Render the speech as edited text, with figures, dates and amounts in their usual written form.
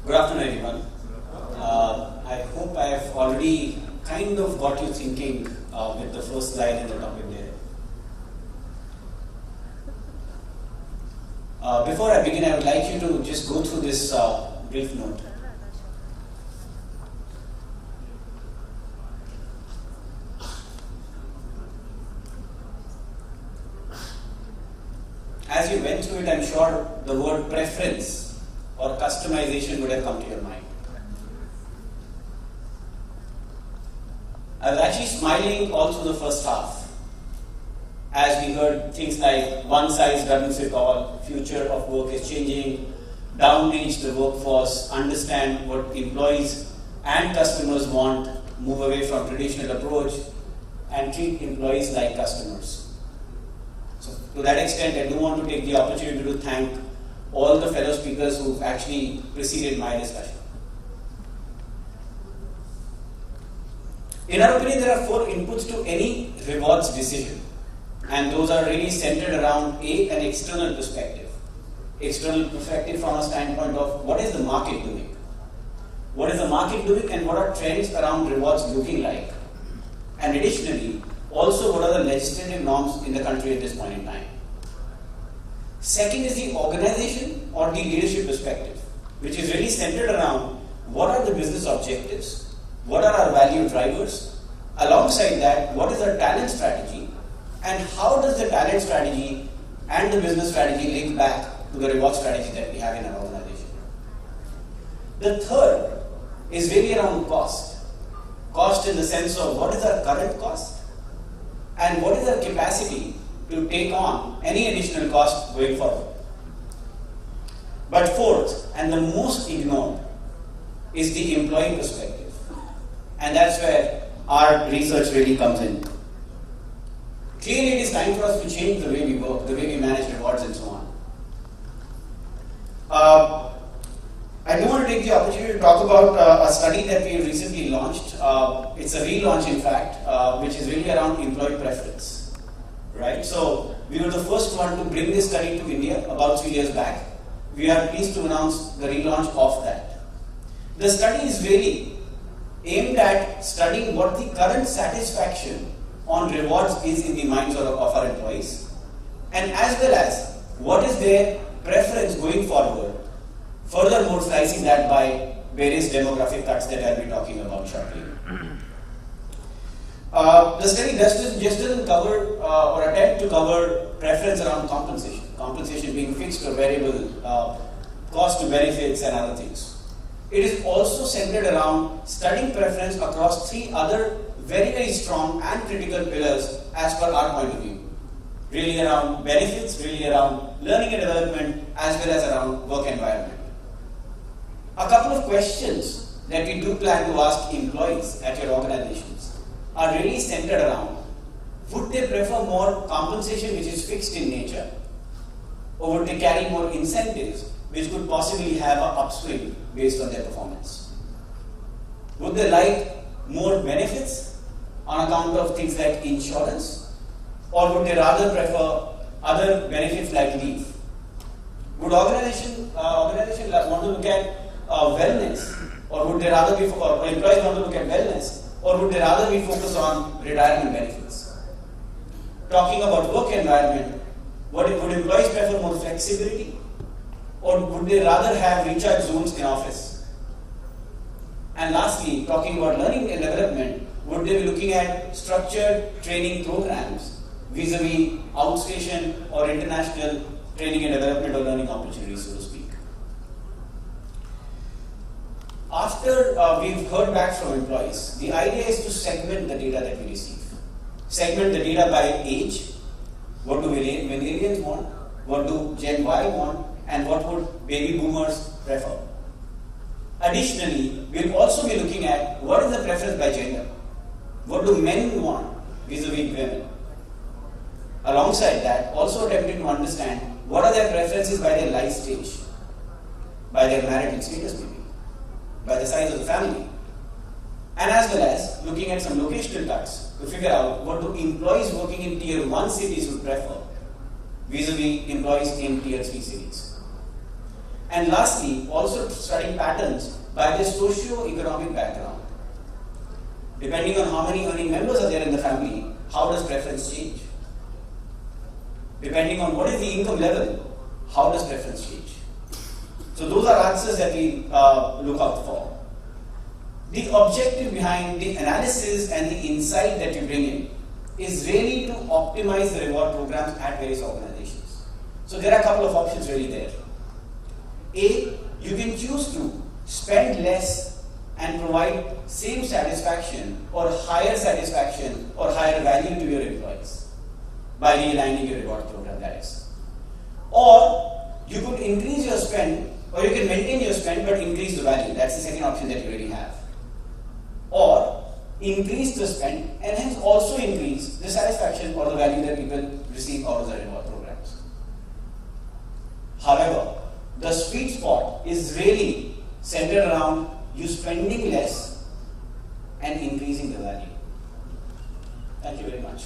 Good afternoon, everyone. I hope I have already kind of got you thinking with the first slide and the topic there. Before I begin, I would like you to just go through this brief note. As you went through it, I'm sure the word preference or customization would have come to your mind. I was actually smiling all through the first half as we heard things like one size doesn't fit all, future of work is changing, down-age the workforce, understand what employees and customers want, move away from traditional approach, and treat employees like customers. So to that extent, I do want to take the opportunity to thank all the fellow speakers who've actually preceded my discussion. In our opinion, there are 4 inputs to any rewards decision, and those are really centered around an external perspective. External perspective from a standpoint of what is the market doing? What is the market doing and what are trends around rewards looking like? And additionally, also what are the legislative norms in the country at this point in time? Second is the organization or the leadership perspective, which is really centered around what are the business objectives, what are our value drivers, alongside that, what is our talent strategy, and how does the talent strategy and the business strategy link back to the reward strategy that we have in our organization. The third is really around cost. Cost in the sense of what is our current cost and what is our capacity to take on any additional cost going forward. But fourth, and the most ignored, is the employee perspective. And that's where our research really comes in. Clearly, it is time for us to change the way we work, the way we manage rewards and so on. I do want to take the opportunity to talk about a study that we recently launched. It's a relaunch, in fact, which is really around employee preference. Right? So, we were the first one to bring this study to India about 3 years back. We are pleased to announce the relaunch of that. The study is really aimed at studying what the current satisfaction on rewards is in the minds of our employees, and as well as what is their preference going forward, furthermore slicing that by various demographic cuts that I'll be talking about shortly. The study just doesn't cover or attempt to cover preference around compensation. Compensation being fixed or variable, cost to benefits and other things. It is also centered around studying preference across 3 other very, very strong and critical pillars as per our point of view. Really around benefits, really around learning and development, as well as around work environment. A couple of questions that we do plan to ask employees at your organizations are really centered around, would they prefer more compensation which is fixed in nature, or would they carry more incentives which could possibly have an upswing based on their performance? Would they like more benefits on account of things like insurance, or would they rather prefer other benefits like leave? Would organization want to look at wellness, or would they rather be, or employees want to look at wellness, or would they rather be focused on retirement benefits? Talking about work environment, would employees prefer more flexibility, or would they rather have recharge zones in office? And lastly, talking about learning and development, would they be looking at structured training programs vis-a-vis outstation or international training and development or learning opportunities, so to speak? After we've heard back from employees, the idea is to segment the data that we receive. Segment the data by age. What do millennials want? What do Gen Y want? And what would baby boomers prefer? Additionally, we'll also be looking at what is the preference by gender. What do men want vis-a-vis women? Alongside that, also attempting to understand what are their preferences by their life stage, by their marital status maybe, by the size of the family, and as well as looking at some locational cuts to figure out what do employees working in tier 1 cities would prefer vis-a-vis employees in tier 3 cities. And lastly, also studying patterns by their socio-economic background. Depending on how many earning members are there in the family, how does preference change? Depending on what is the income level, how does preference change? So those are answers that we look out for. The objective behind the analysis and the insight that you bring in is really to optimize the reward programs at various organizations. So there are a couple of options really there. A, you can choose to spend less and provide same satisfaction or higher satisfaction or higher value to your employees by realigning your reward program, that is. Or you could increase your spend, or you can maintain your spend but increase the value. That's the second option that you already have. Or increase the spend and hence also increase the satisfaction or the value that people receive out of the reward programs. However, the sweet spot is really centered around you spending less and increasing the value. Thank you very much.